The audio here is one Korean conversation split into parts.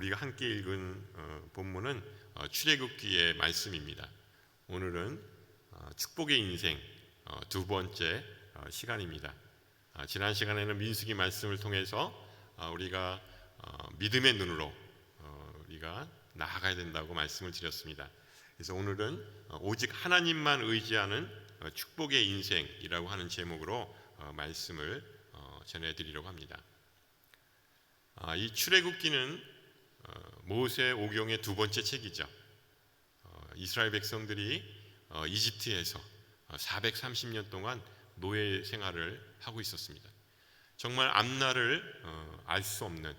우리가 함께 읽은 본문은 출애굽기의 말씀입니다. 오늘은 축복의 인생 두 번째 시간입니다. 지난 시간에는 민수기 말씀을 통해서 우리가 믿음의 눈으로 우리가 나아가야 된다고 말씀을 드렸습니다. 그래서 오늘은 오직 하나님만 의지하는 축복의 인생이라고 하는 제목으로 말씀을 전해드리려고 합니다. 이 출애굽기는 모세 오경의 두 번째 책이죠. 이스라엘 백성들이 이집트에서 430년 동안 노예 생활을 하고 있었습니다. 정말 앞날을 알 수 없는,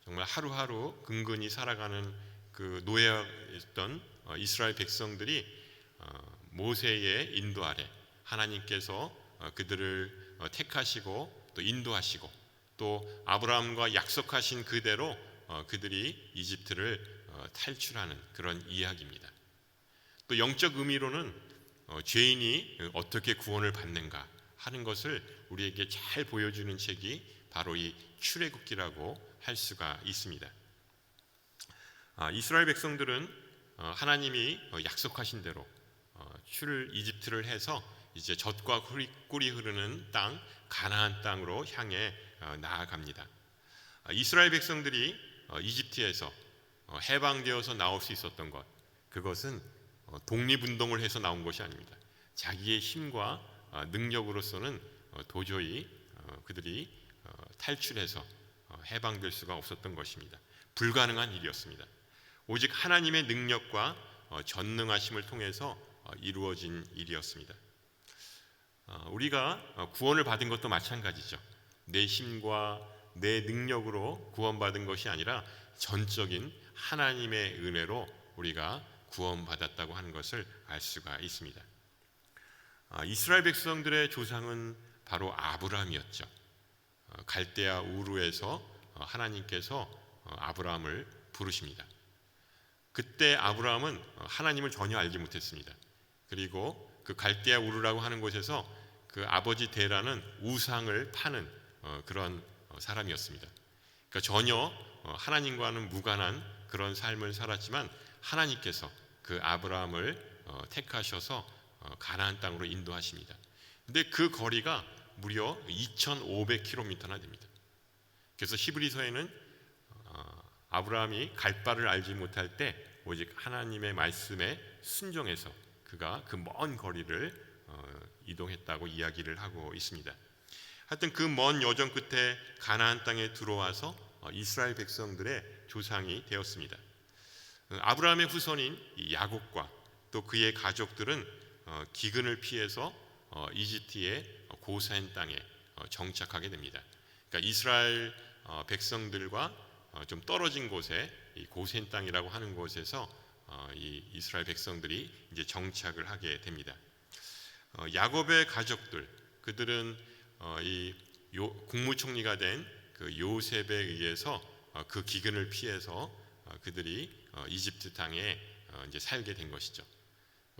정말 하루하루 근근히 살아가는 그 노예였던 이스라엘 백성들이 모세의 인도 아래 하나님께서 그들을 택하시고 또 인도하시고 또 아브라함과 약속하신 그대로 그들이 이집트를 탈출하는 그런 이야기입니다. 또 영적 의미로는 죄인이 어떻게 구원을 받는가 하는 것을 우리에게 잘 보여주는 책이 바로 이 출애굽기라고 할 수가 있습니다. 이스라엘 백성들은 하나님이 약속하신 대로 이집트를 해서 이제 젖과 꿀이 흐르는 땅 가나안 땅으로 향해 나아갑니다. 이스라엘 백성들이 이집트에서 해방되어서 나올 수 있었던 것, 그것은 독립운동을 해서 나온 것이 아닙니다. 자기의 힘과 능력으로서는 도저히 그들이 탈출해서 해방될 수가 없었던 것입니다. 불가능한 일이었습니다. 오직 하나님의 능력과 전능하심을 통해서 이루어진 일이었습니다. 우리가 구원을 받은 것도 마찬가지죠. 내 힘과 내 능력으로 구원받은 것이 아니라 전적인 하나님의 은혜로 우리가 구원받았다고 하는 것을 알 수가 있습니다. 이스라엘 백성들의 조상은 바로 아브라함이었죠. 갈대아 우르에서 하나님께서 아브라함을 부르십니다. 그때 아브라함은 하나님을 전혀 알지 못했습니다. 그리고 그 갈대아 우르라고 하는 곳에서 그 아버지 데라는 우상을 파는 그런 사람이었습니다. 그러니까 전혀 하나님과는 무관한 그런 삶을 살았지만 하나님께서 그 아브라함을 택하셔서 가나안 땅으로 인도하십니다. 근데 그 거리가 무려 2,500km나 됩니다. 그래서 히브리서에는 아브라함이 갈 바를 알지 못할 때 오직 하나님의 말씀에 순종해서 그가 그 먼 거리를 이동했다고 이야기를 하고 있습니다. 하여튼 그 먼 여정 끝에 가나안 땅에 들어와서 이스라엘 백성들의 조상이 되었습니다. 아브라함의 후손인 야곱과 또 그의 가족들은 기근을 피해서 이집트의 고센 땅에 정착하게 됩니다. 그러니까 이스라엘 백성들과 좀 떨어진 곳에 이 고센 땅이라고 하는 곳에서 이 이스라엘 백성들이 이제 정착을 하게 됩니다. 야곱의 가족들, 그들은 이 국무총리가 된 그 요셉에 의해서 그 기근을 피해서 그들이 이집트 땅에 이제 살게 된 것이죠.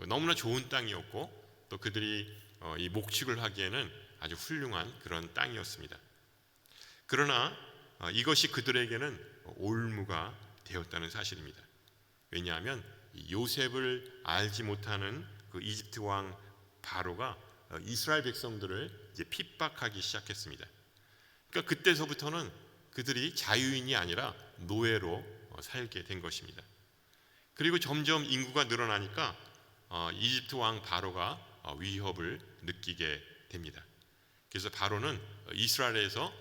너무나 좋은 땅이었고 또 그들이 이 목축을 하기에는 아주 훌륭한 그런 땅이었습니다. 그러나 이것이 그들에게는 올무가 되었다는 사실입니다. 왜냐하면 요셉을 알지 못하는 그 이집트 왕 바로가 이스라엘 백성들을 이제 핍박하기 시작했습니다. 그러니까 그때서부터는 그들이 자유인이 아니라 노예로 살게 된 것입니다. 그리고 점점 인구가 늘어나니까 이집트 왕 바로가 위협을 느끼게 됩니다. 그래서 바로는 이스라엘에서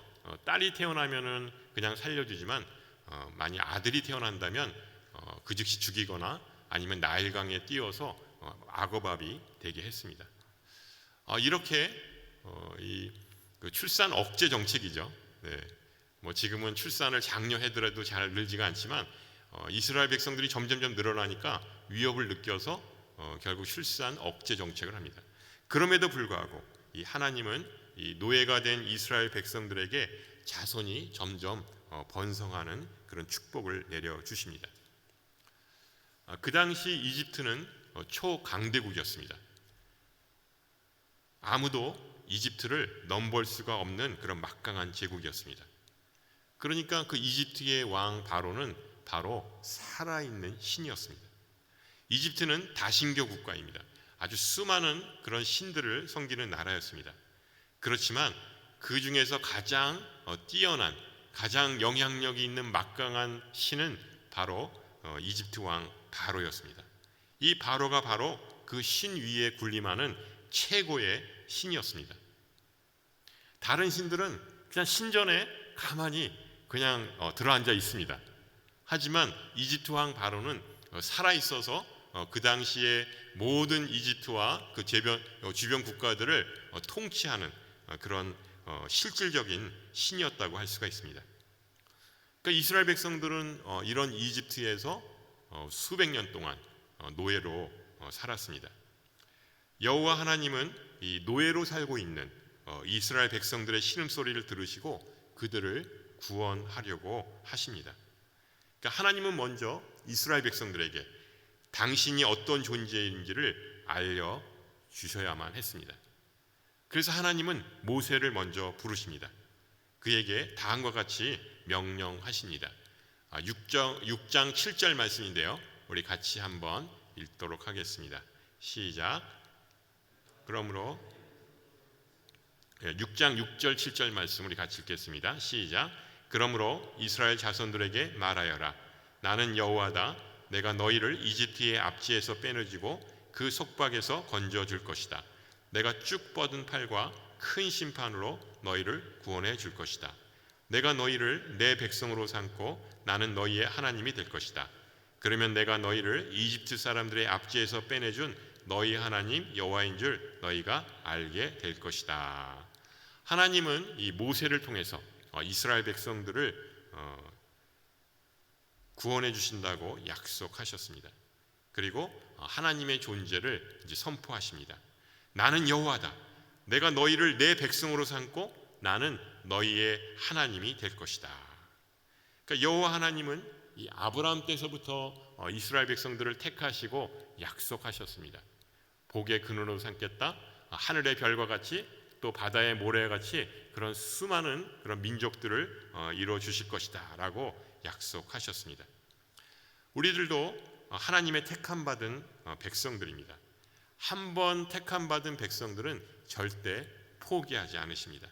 딸이 태어나면은 그냥 살려주지만 만약 아들이 태어난다면 그 즉시 죽이거나 아니면 나일강에 띄워서 악어밥이 되게 했습니다. 이렇게 그 출산 억제 정책이죠. 네. 뭐 지금은 출산을 장려하더라도 잘 늘지가 않지만 이스라엘 백성들이 점점점 늘어나니까 위협을 느껴서 결국 출산 억제 정책을 합니다. 그럼에도 불구하고 이 하나님은 이 노예가 된 이스라엘 백성들에게 자손이 점점 번성하는 그런 축복을 내려 주십니다. 그 당시 이집트는 초강대국이었습니다. 아무도 이집트를 넘볼 수가 없는 그런 막강한 제국이었습니다. 그러니까 그 이집트의 왕 바로는 바로 살아있는 신이었습니다. 이집트는 다신교 국가입니다. 아주 수많은 그런 신들을 섬기는 나라였습니다. 그렇지만 그 중에서 가장 뛰어난, 가장 영향력이 있는 막강한 신은 바로 이집트 왕 바로였습니다. 이 바로가 바로 그 신 위에 군림하는 최고의 신이었습니다. 다른 신들은 그냥 신전에 가만히 그냥 들어앉아 있습니다. 하지만 이집트 왕 바로는 살아 있어서 그 당시에 모든 이집트와 그 주변 국가들을 통치하는 그런 실질적인 신이었다고 할 수가 있습니다. 그러니까 이스라엘 백성들은 이런 이집트에서 수백 년 동안 노예로 살았습니다. 여호와 하나님은 이 노예로 살고 있는 이스라엘 백성들의 신음소리를 들으시고 그들을 구원하려고 하십니다. 그러니까 하나님은 먼저 이스라엘 백성들에게 당신이 어떤 존재인지를 알려주셔야만 했습니다. 그래서 하나님은 모세를 먼저 부르십니다. 그에게 다음과 같이 명령하십니다. 6장 7절 말씀인데요, 우리 같이 한번 읽도록 하겠습니다. 시작. 그러므로 6장 6절 7절 말씀 우리 같이 읽겠습니다. 시작. 그러므로 이스라엘 자손들에게 말하여라. 나는 여호와다. 내가 너희를 이집트의 압지에서 빼내주고 그 속박에서 건져줄 것이다. 내가 쭉 뻗은 팔과 큰 심판으로 너희를 구원해 줄 것이다. 내가 너희를 내 백성으로 삼고 나는 너희의 하나님이 될 것이다. 그러면 내가 너희를 이집트 사람들의 압지에서 빼내준 너희 하나님 여호와인 줄 너희가 알게 될 것이다. 하나님은 이 모세를 통해서 이스라엘 백성들을 구원해 주신다고 약속하셨습니다. 그리고 하나님의 존재를 이제 선포하십니다. 나는 여호와다. 내가 너희를 내 백성으로 삼고 나는 너희의 하나님이 될 것이다. 그러니까 여호와 하나님은 이 아브라함 때서부터 이스라엘 백성들을 택하시고 약속하셨습니다. 복의 근원으로 삼겠다. 하늘의 별과 같이 또 바다의 모래와 같이 그런 수많은 그런 민족들을 이루어 주실 것이다라고 약속하셨습니다. 우리들도 하나님의 택함 받은 백성들입니다. 한 번 택함 받은 백성들은 절대 포기하지 않으십니다.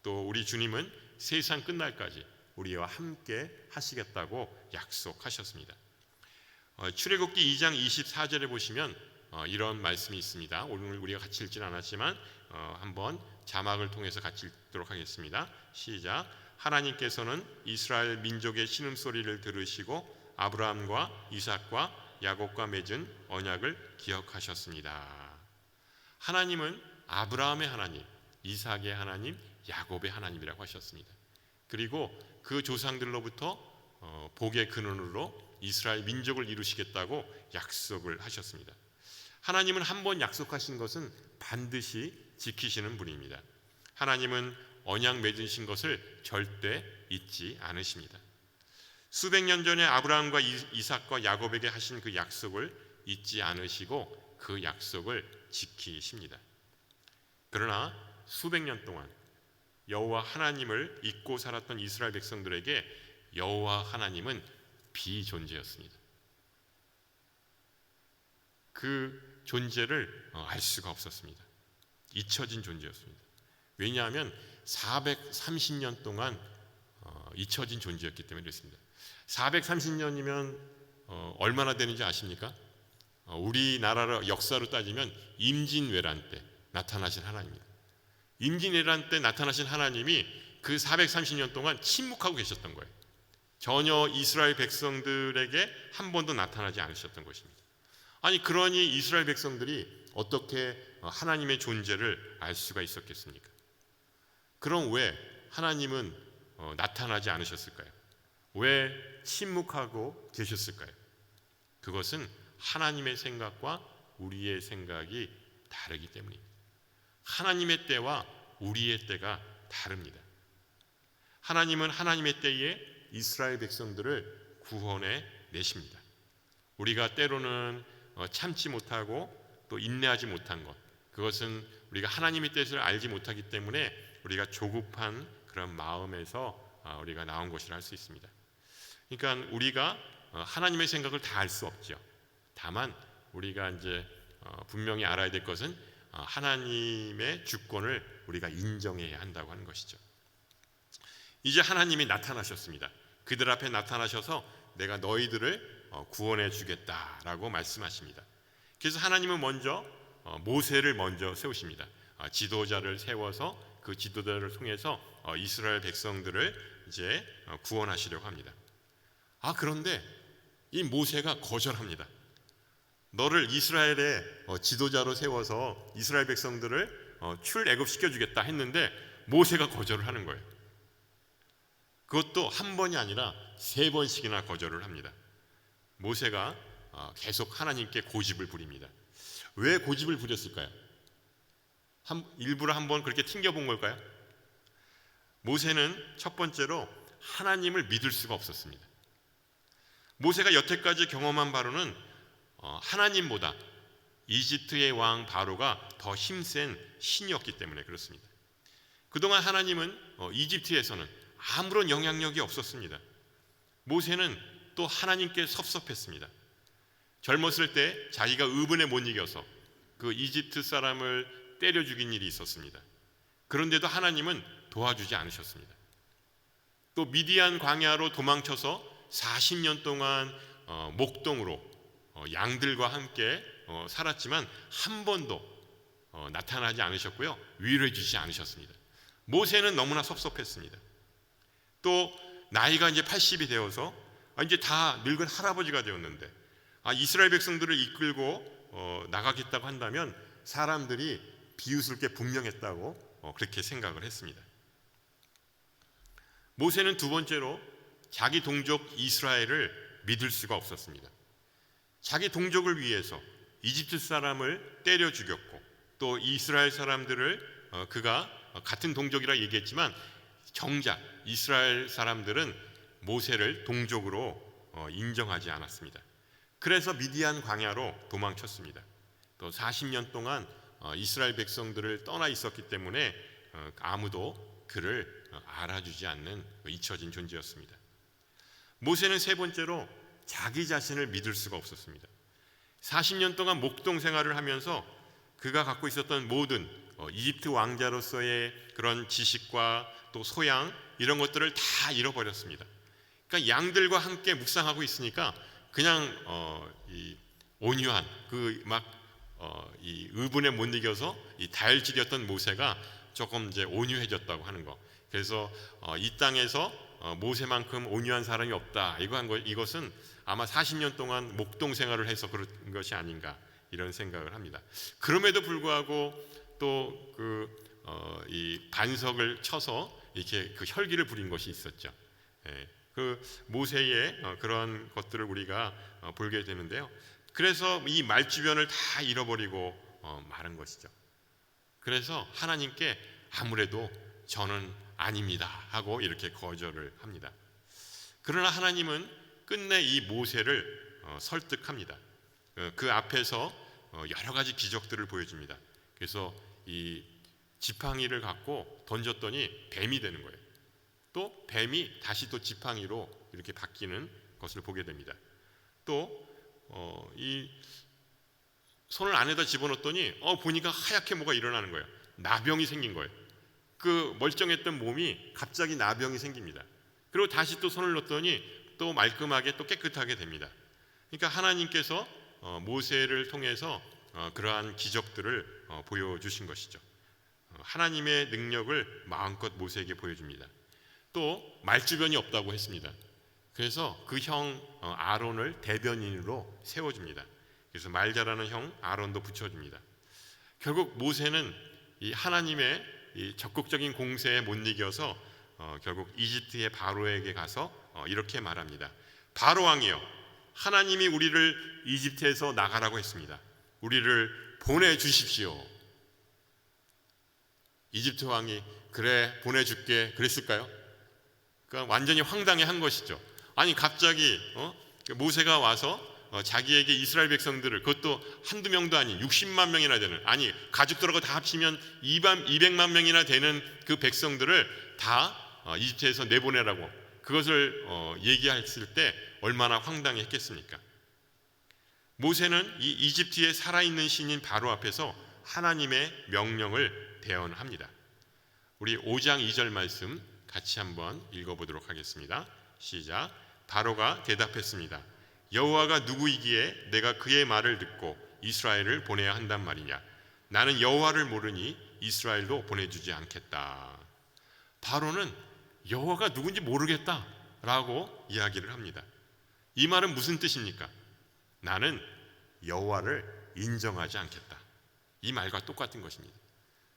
또 우리 주님은 세상 끝날까지 우리와 함께 하시겠다고 약속하셨습니다. 출애굽기 2장 24절에 보시면 이런 말씀이 있습니다. 오늘 우리가 같이 읽지는 않았지만 한번 자막을 통해서 같이 읽도록 하겠습니다. 시작. 하나님께서는 이스라엘 민족의 신음소리를 들으시고 아브라함과 이삭과 야곱과 맺은 언약을 기억하셨습니다. 하나님은 아브라함의 하나님, 이삭의 하나님, 야곱의 하나님이라고 하셨습니다. 그리고 그 조상들로부터 복의 근원으로 이스라엘 민족을 이루시겠다고 약속을 하셨습니다. 하나님은 한 번 약속하신 것은 반드시 지키시는 분입니다. 하나님은 언약 맺으신 것을 절대 잊지 않으십니다. 수백 년 전에 아브라함과 이삭과 야곱에게 하신 그 약속을 잊지 않으시고 그 약속을 지키십니다. 그러나 수백 년 동안 여호와 하나님을 잊고 살았던 이스라엘 백성들에게 여호와 하나님은 비존재였습니다. 그 존재를 알 수가 없었습니다. 잊혀진 존재였습니다. 왜냐하면 430년 동안 잊혀진 존재였기 때문에 그렇습니다. 430년이면 얼마나 되는지 아십니까? 우리나라 역사로 따지면 임진왜란 때 나타나신 하나님입니다. 임진왜란 때 나타나신 하나님이 그 430년 동안 침묵하고 계셨던 거예요. 전혀 이스라엘 백성들에게 한 번도 나타나지 않으셨던 것입니다. 아니 그러니 이스라엘 백성들이 어떻게 하나님의 존재를 알 수가 있었겠습니까? 그럼 왜 하나님은 나타나지 않으셨을까요? 왜 침묵하고 계셨을까요? 그것은 하나님의 생각과 우리의 생각이 다르기 때문입니다. 하나님의 때와 우리의 때가 다릅니다. 하나님은 하나님의 때에 이스라엘 백성들을 구원해 내십니다. 우리가 때로는 참지 못하고 또 인내하지 못한 것, 그것은 우리가 하나님의 뜻을 알지 못하기 때문에 우리가 조급한 그런 마음에서 우리가 나온 것이라 할 수 있습니다. 그러니까 우리가 하나님의 생각을 다 알 수 없죠. 다만 우리가 이제 분명히 알아야 될 것은 하나님의 주권을 우리가 인정해야 한다고 하는 것이죠. 이제 하나님이 나타나셨습니다. 그들 앞에 나타나셔서 내가 너희들을 구원해 주겠다라고 말씀하십니다. 그래서 하나님은 먼저 모세를 먼저 세우십니다. 지도자를 세워서 그 지도자를 통해서 이스라엘 백성들을 이제 구원하시려고 합니다. 그런데 이 모세가 거절합니다. 너를 이스라엘의 지도자로 세워서 이스라엘 백성들을 출애굽시켜 주겠다 했는데 모세가 거절을 하는 거예요. 그것도 한 번이 아니라 3번씩이나 거절을 합니다. 모세가 계속 하나님께 고집을 부립니다. 왜 고집을 부렸을까요? 일부러 한번 그렇게 튕겨본 걸까요? 모세는 첫 번째로 하나님을 믿을 수가 없었습니다. 모세가 여태까지 경험한 바로는 하나님보다 이집트의 왕 바로가 더 힘센 신이었기 때문에 그렇습니다. 그동안 하나님은 이집트에서는 아무런 영향력이 없었습니다. 모세는 또 하나님께 섭섭했습니다. 젊었을 때 자기가 의분에 못 이겨서 그 이집트 사람을 때려 죽인 일이 있었습니다. 그런데도 하나님은 도와주지 않으셨습니다. 또 미디안 광야로 도망쳐서 40년 동안 목동으로 양들과 함께 살았지만 한 번도 나타나지 않으셨고요, 위로해 주지 않으셨습니다. 모세는 너무나 섭섭했습니다. 또 나이가 이제 80이 되어서 이제 다 늙은 할아버지가 되었는데 이스라엘 백성들을 이끌고 나가겠다고 한다면 사람들이 비웃을 게 분명했다고 그렇게 생각을 했습니다. 모세는 두 번째로 자기 동족 이스라엘을 믿을 수가 없었습니다. 자기 동족을 위해서 이집트 사람을 때려 죽였고 또 이스라엘 사람들을 그가 같은 동족이라 얘기했지만 정작 이스라엘 사람들은 모세를 동족으로 인정하지 않았습니다. 그래서 미디안 광야로 도망쳤습니다. 또 40년 동안 이스라엘 백성들을 떠나 있었기 때문에 아무도 그를 알아주지 않는 잊혀진 존재였습니다. 모세는 세 번째로 자기 자신을 믿을 수가 없었습니다. 40년 동안 목동 생활을 하면서 그가 갖고 있었던 모든 이집트 왕자로서의 그런 지식과 또 소양 이런 것들을 다 잃어버렸습니다. 그러니까 양들과 함께 묵상하고 있으니까 그냥 이 온유한 이 의분에 못 이겨서 이 다혈질이었던 모세가 조금 이제 온유해졌다고 하는 거. 그래서 이 땅에서 모세만큼 온유한 사람이 없다. 이것은 아마 40년 동안 목동 생활을 해서 그런 것이 아닌가 이런 생각을 합니다. 그럼에도 불구하고 또 이 반석을 쳐서 이렇게 그 혈기를 부린 것이 있었죠. 그 모세의 그런 것들을 우리가 보게 되는데요. 그래서 이 말주변을 다 잃어버리고 마른 것이죠. 그래서 하나님께 아무래도 저는 아닙니다 하고 이렇게 거절을 합니다. 그러나 하나님은 끝내 이 모세를 설득합니다. 그 앞에서 여러 가지 기적들을 보여줍니다. 그래서 이 지팡이를 갖고 던졌더니 뱀이 되는 거예요. 또 뱀이 다시 또 지팡이로 이렇게 바뀌는 것을 보게 됩니다. 또 이 손을 안에다 집어넣었더니 보니까 하얗게 뭐가 일어나는 거예요. 나병이 생긴 거예요. 그 멀쩡했던 몸이 갑자기 나병이 생깁니다. 그리고 다시 또 손을 넣었더니 또 말끔하게 또 깨끗하게 됩니다. 그러니까 하나님께서 모세를 통해서 그러한 기적들을 보여주신 것이죠. 하나님의 능력을 마음껏 모세에게 보여줍니다. 또 말주변이 없다고 했습니다. 그래서 그 형 아론을 대변인으로 세워줍니다. 그래서 말 잘하는 형 아론도 붙여줍니다. 결국 모세는 이 하나님의 이 적극적인 공세에 못 이겨서 결국 이집트의 바로에게 가서 이렇게 말합니다. 바로 왕이여, 하나님이 우리를 이집트에서 나가라고 했습니다. 우리를 보내주십시오. 이집트 왕이 그래 보내줄게 그랬을까요? 그러니까 완전히 황당해한 것이죠. 아니 갑자기 모세가 와서 자기에게 이스라엘 백성들을, 그것도 한두 명도 아닌 60만 명이나 되는, 아니 가족들하고 다 합치면 200만 명이나 되는 그 백성들을 다 이집트에서 내보내라고, 그것을 얘기했을 때 얼마나 황당했겠습니까? 모세는 이 이집트에 살아있는 신인 바로 앞에서 하나님의 명령을 대언합니다. 우리 5장 2절 말씀 같이 한번 읽어보도록 하겠습니다. 시작. 바로가 대답했습니다. 여호와가 누구이기에 내가 그의 말을 듣고 이스라엘을 보내야 한단 말이냐? 나는 여호와를 모르니 이스라엘도 보내주지 않겠다. 바로는 여호와가 누군지 모르겠다라고 이야기를 합니다. 이 말은 무슨 뜻입니까? 나는 여호와를 인정하지 않겠다. 이 말과 똑같은 것입니다.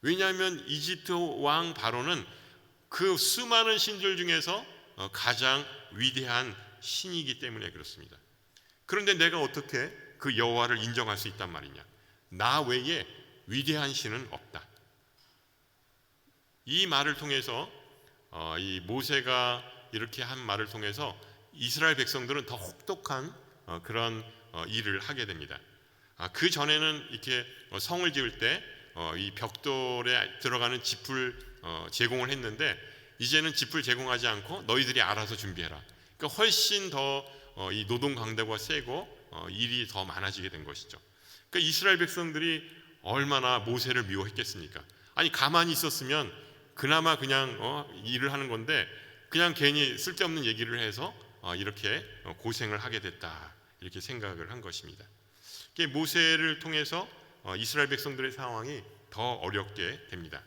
왜냐하면 이집트 왕 바로는 그 수많은 신들 중에서 가장 위대한 신이기 때문에 그렇습니다. 그런데 내가 어떻게 그 여호와를 인정할 수 있단 말이냐? 나 외에 위대한 신은 없다. 이 말을 통해서 이 모세가 이렇게 한 말을 통해서 이스라엘 백성들은 더 혹독한 그런 일을 하게 됩니다. 그 전에는 이렇게 성을 지을 때 이 벽돌에 들어가는 짚을 제공을 했는데 이제는 짚을 제공하지 않고 너희들이 알아서 준비해라. 그러니까 훨씬 더 이 노동 강도가 세고 일이 더 많아지게 된 것이죠. 그러니까 이스라엘 백성들이 얼마나 모세를 미워했겠습니까? 아니 가만히 있었으면 그나마 그냥 일을 하는 건데 그냥 괜히 쓸데없는 얘기를 해서 이렇게 고생을 하게 됐다. 이렇게 생각을 한 것입니다. 모세를 통해서 이스라엘 백성들의 상황이 더 어렵게 됩니다.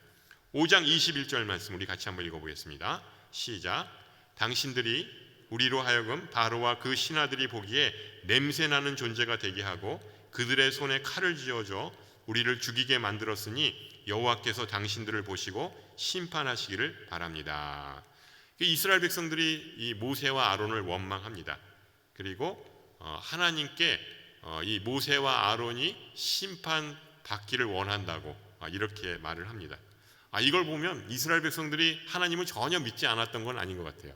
5장 21절 말씀 우리 같이 한번 읽어보겠습니다. 시작. 당신들이 우리로 하여금 바로와 그 신하들이 보기에 냄새나는 존재가 되게 하고 그들의 손에 칼을 쥐어줘 우리를 죽이게 만들었으니 여호와께서 당신들을 보시고 심판하시기를 바랍니다. 이스라엘 백성들이 이 모세와 아론을 원망합니다. 그리고 하나님께 이 모세와 아론이 심판받기를 원한다고 이렇게 말을 합니다. 이걸 보면 이스라엘 백성들이 하나님을 전혀 믿지 않았던 건 아닌 것 같아요.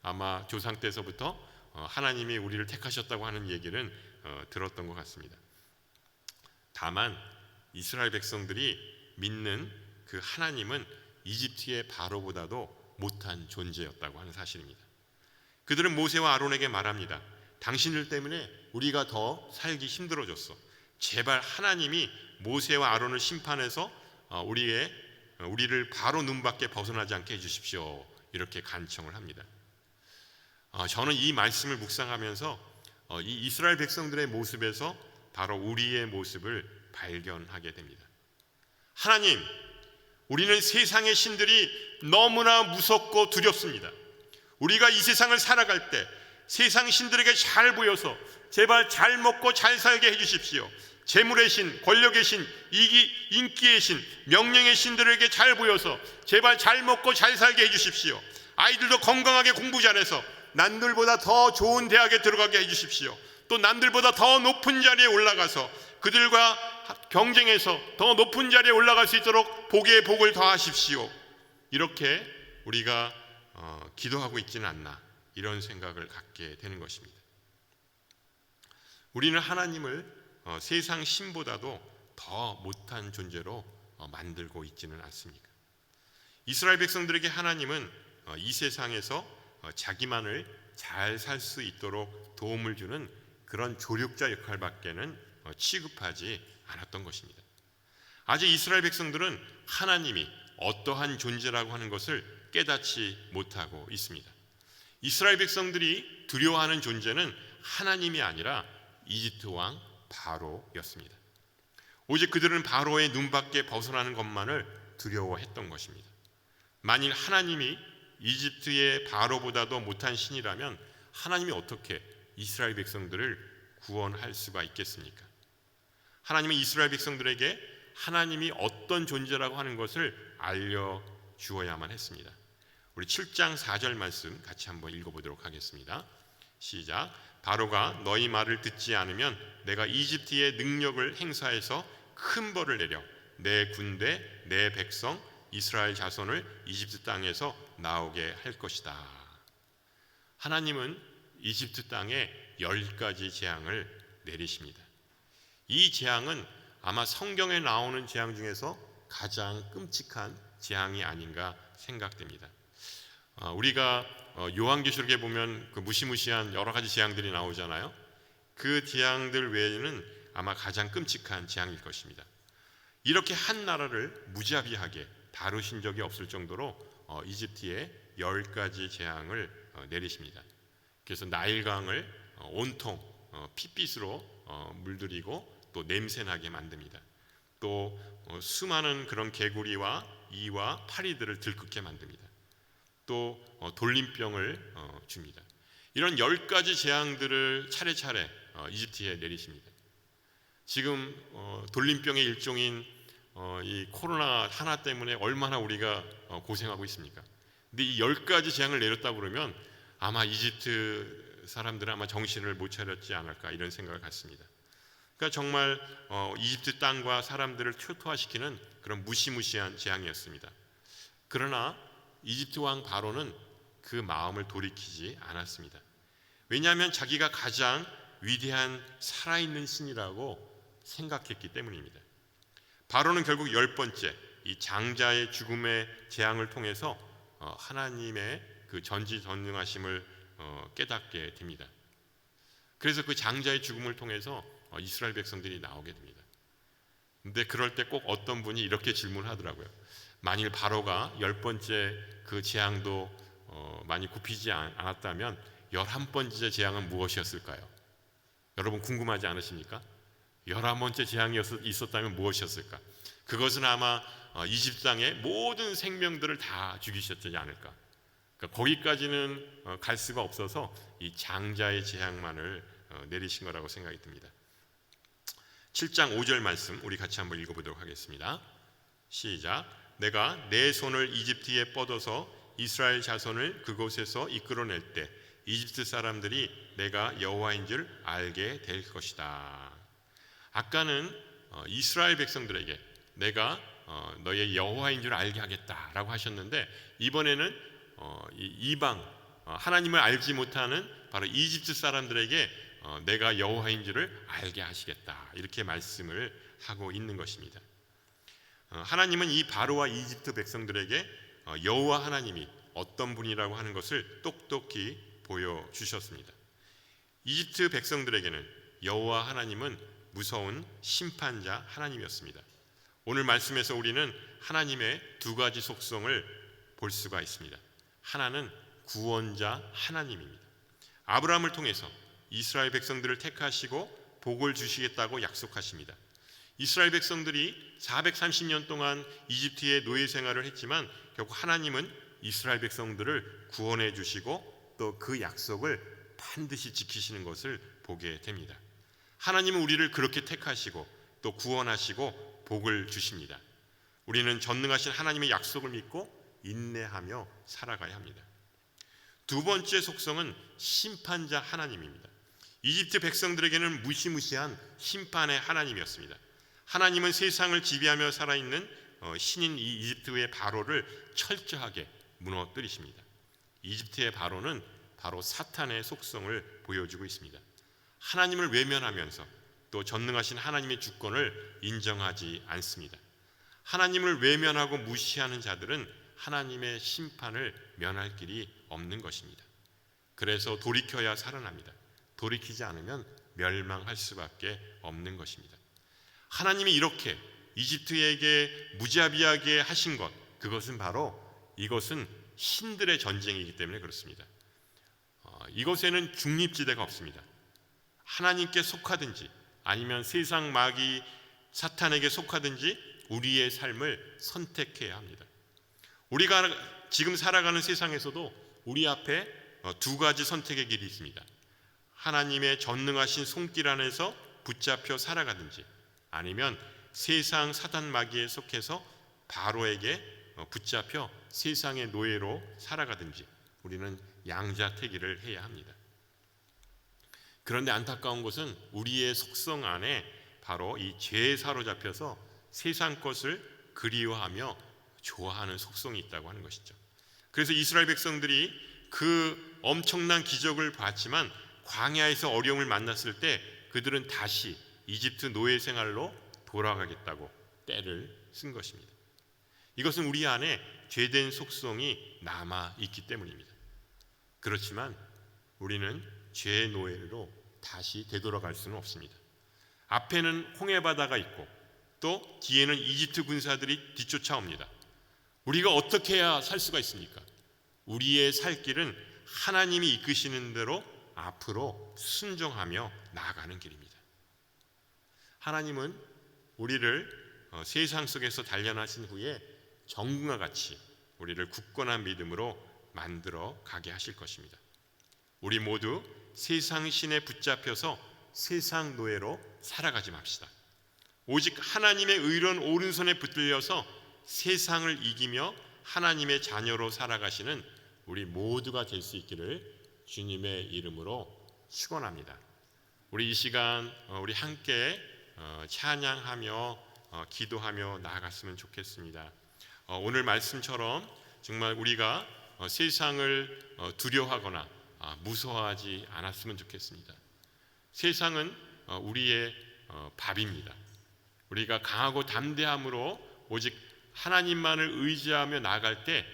아마 조상 때서부터 하나님이 우리를 택하셨다고 하는 얘기는 들었던 것 같습니다. 다만 이스라엘 백성들이 믿는 그 하나님은 이집트의 바로보다도 못한 존재였다고 하는 사실입니다. 그들은 모세와 아론에게 말합니다. 당신들 때문에 우리가 더 살기 힘들어졌어. 제발 하나님이 모세와 아론을 심판해서 우리를 바로 눈밖에 벗어나지 않게 해주십시오. 이렇게 간청을 합니다. 저는 이 말씀을 묵상하면서 이 이스라엘 백성들의 모습에서 바로 우리의 모습을 발견하게 됩니다. 하나님, 우리는 세상의 신들이 너무나 무섭고 두렵습니다. 우리가 이 세상을 살아갈 때 세상 신들에게 잘 보여서 제발 잘 먹고 잘 살게 해주십시오. 재물의 신, 권력의 신, 인기의 신, 명령의 신들에게 잘 보여서 제발 잘 먹고 잘 살게 해주십시오. 아이들도 건강하게 공부 잘해서 남들보다 더 좋은 대학에 들어가게 해주십시오. 또 남들보다 더 높은 자리에 올라가서 그들과 경쟁해서 더 높은 자리에 올라갈 수 있도록 복에 복을 더하십시오. 이렇게 우리가 기도하고 있지는 않나 이런 생각을 갖게 되는 것입니다. 우리는 하나님을 세상 신보다도 더 못한 존재로 만들고 있지는 않습니까? 이스라엘 백성들에게 하나님은 이 세상에서 자기만을 잘 살 수 있도록 도움을 주는 그런 조력자 역할밖에는 취급하지 않았던 것입니다. 아직 이스라엘 백성들은 하나님이 어떠한 존재라고 하는 것을 깨닫지 못하고 있습니다. 이스라엘 백성들이 두려워하는 존재는 하나님이 아니라 이집트 왕 바로였습니다. 오직 그들은 바로의 눈밖에 벗어나는 것만을 두려워했던 것입니다. 만일 하나님이 이집트의 바로보다도 못한 신이라면 하나님이 어떻게 이스라엘 백성들을 구원할 수가 있겠습니까? 하나님은 이스라엘 백성들에게 하나님이 어떤 존재라고 하는 것을 알려주어야만 했습니다. 우리 7장 4절 말씀 같이 한번 읽어보도록 하겠습니다. 시작. 바로가 너희 말을 듣지 않으면 내가 이집트의 능력을 행사해서 큰 벌을 내려 내 군대, 내 백성, 이스라엘 자손을 이집트 땅에서 나오게 할 것이다. 하나님은 이집트 땅에 10가지 재앙을 내리십니다. 이 재앙은 아마 성경에 나오는 재앙 중에서 가장 끔찍한 재앙이 아닌가 생각됩니다. 우리가 요한계시록에 보면 그 무시무시한 여러 가지 재앙들이 나오잖아요. 그 재앙들 외에는 아마 가장 끔찍한 재앙일 것입니다. 이렇게 한 나라를 무자비하게 다루신 적이 없을 정도로 이집트에 10가지 재앙을 내리십니다. 그래서 나일강을 온통 핏빛으로 물들이고 또 냄새나게 만듭니다. 또 수많은 그런 개구리와 이와 파리들을 들끓게 만듭니다. 또 돌림병을 줍니다. 이런 10가지 재앙들을 차례차례 이집트에 내리십니다. 지금 돌림병의 일종인 이 코로나 하나 때문에 얼마나 우리가 고생하고 있습니까? 근데 이 10가지 재앙을 내렸다고 그러면 아마 이집트 사람들은 아마 정신을 못 차렸지 않을까 이런 생각을 갖습니다. 그러니까 정말 이집트 땅과 사람들을 초토화시키는 그런 무시무시한 재앙이었습니다. 그러나 이집트 왕 바로는 그 마음을 돌이키지 않았습니다. 왜냐하면 자기가 가장 위대한 살아있는 신이라고 생각했기 때문입니다. 바로는 결국 10번째 이 장자의 죽음의 재앙을 통해서 하나님의 그 전지전능하심을 깨닫게 됩니다. 그래서 그 장자의 죽음을 통해서 이스라엘 백성들이 나오게 됩니다. 근데 그럴 때 꼭 어떤 분이 이렇게 질문하더라고요. 만일 바로가 10번째 그 재앙도 많이 굽히지 않았다면 11번째 재앙은 무엇이었을까요? 여러분 궁금하지 않으십니까? 11번째 재앙이 있었다면 무엇이었을까? 그것은 아마 이집트 땅의 모든 생명들을 다 죽이셨지 않을까? 그러니까 거기까지는 갈 수가 없어서 이 장자의 재앙만을 내리신 거라고 생각이 듭니다. 7장 5절 말씀 우리 같이 한번 읽어보도록 하겠습니다. 시작. 내가 내 손을 이집트에 뻗어서 이스라엘 자손을 그곳에서 이끌어낼 때 이집트 사람들이 내가 여호와인 줄 알게 될 것이다. 아까는 이스라엘 백성들에게 내가 너의 여호와인 줄 알게 하겠다라고 하셨는데 이번에는 이방 하나님을 알지 못하는 바로 이집트 사람들에게 내가 여호와인 줄을 알게 하시겠다 이렇게 말씀을 하고 있는 것입니다. 하나님은 이 바로와 이집트 백성들에게 여호와 하나님이 어떤 분이라고 하는 것을 똑똑히 보여주셨습니다. 이집트 백성들에게는 여호와 하나님은 무서운 심판자 하나님이었습니다. 오늘 말씀에서 우리는 하나님의 두 가지 속성을 볼 수가 있습니다. 하나는 구원자 하나님입니다. 아브라함을 통해서 이스라엘 백성들을 택하시고 복을 주시겠다고 약속하십니다. 이스라엘 백성들이 430년 동안 이집트의 노예 생활을 했지만 결국 하나님은 이스라엘 백성들을 구원해 주시고 또 그 약속을 반드시 지키시는 것을 보게 됩니다. 하나님은 우리를 그렇게 택하시고 또 구원하시고 복을 주십니다. 우리는 전능하신 하나님의 약속을 믿고 인내하며 살아가야 합니다. 두 번째 속성은 심판자 하나님입니다. 이집트 백성들에게는 무시무시한 심판의 하나님이었습니다. 하나님은 세상을 지배하며 살아있는 신인 이 이집트의 바로를 철저하게 무너뜨리십니다. 이집트의 바로는 바로 사탄의 속성을 보여주고 있습니다. 하나님을 외면하면서 또 전능하신 하나님의 주권을 인정하지 않습니다. 하나님을 외면하고 무시하는 자들은 하나님의 심판을 면할 길이 없는 것입니다. 그래서 돌이켜야 살아납니다. 돌이키지 않으면 멸망할 수밖에 없는 것입니다. 하나님이 이렇게 이집트에게 무자비하게 하신 것, 그것은 바로 이것은 신들의 전쟁이기 때문에 그렇습니다. 이것에는 중립지대가 없습니다. 하나님께 속하든지 아니면 세상 마귀 사탄에게 속하든지 우리의 삶을 선택해야 합니다. 우리가 지금 살아가는 세상에서도 우리 앞에 두 가지 선택의 길이 있습니다. 하나님의 전능하신 손길 안에서 붙잡혀 살아가든지 아니면 세상 사단 마귀에 속해서 바로에게 붙잡혀 세상의 노예로 살아가든지 우리는 양자택일을 해야 합니다. 그런데 안타까운 것은 우리의 속성 안에 바로 이 죄에 사로잡혀서 세상 것을 그리워하며 좋아하는 속성이 있다고 하는 것이죠. 그래서 이스라엘 백성들이 그 엄청난 기적을 봤지만 광야에서 어려움을 만났을 때 그들은 다시 이집트 노예 생활로 돌아가겠다고 때를 쓴 것입니다. 이것은 우리 안에 죄된 속성이 남아 있기 때문입니다. 그렇지만 우리는 죄의 노예로 다시 되돌아갈 수는 없습니다. 앞에는 홍해바다가 있고 또 뒤에는 이집트 군사들이 뒤쫓아옵니다. 우리가 어떻게 해야 살 수가 있습니까? 우리의 살 길은 하나님이 이끄시는 대로 앞으로 순종하며 나아가는 길입니다. 하나님은 우리를 세상 속에서 단련하신 후에 정금과 같이 우리를 굳건한 믿음으로 만들어 가게 하실 것입니다. 우리 모두 세상 신에 붙잡혀서 세상 노예로 살아가지 맙시다. 오직 하나님의 의로운 오른손에 붙들려서 세상을 이기며 하나님의 자녀로 살아가시는 우리 모두가 될 수 있기를 주님의 이름으로 축원합니다. 우리 이 시간 우리 함께 찬양하며 기도하며 나아갔으면 좋겠습니다. 오늘 말씀처럼 정말 우리가 세상을 두려워하거나 무서워하지 않았으면 좋겠습니다. 세상은 우리의 밥입니다. 우리가 강하고 담대함으로 오직 하나님만을 의지하며 나아갈 때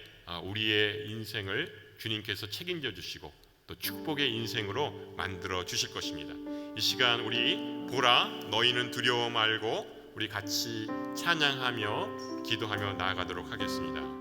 우리의 인생을 주님께서 책임져 주시고 또 축복의 인생으로 만들어 주실 것입니다. 이 시간 우리 보라 너희는 두려워 말고 우리 같이 찬양하며 기도하며 나아가도록 하겠습니다.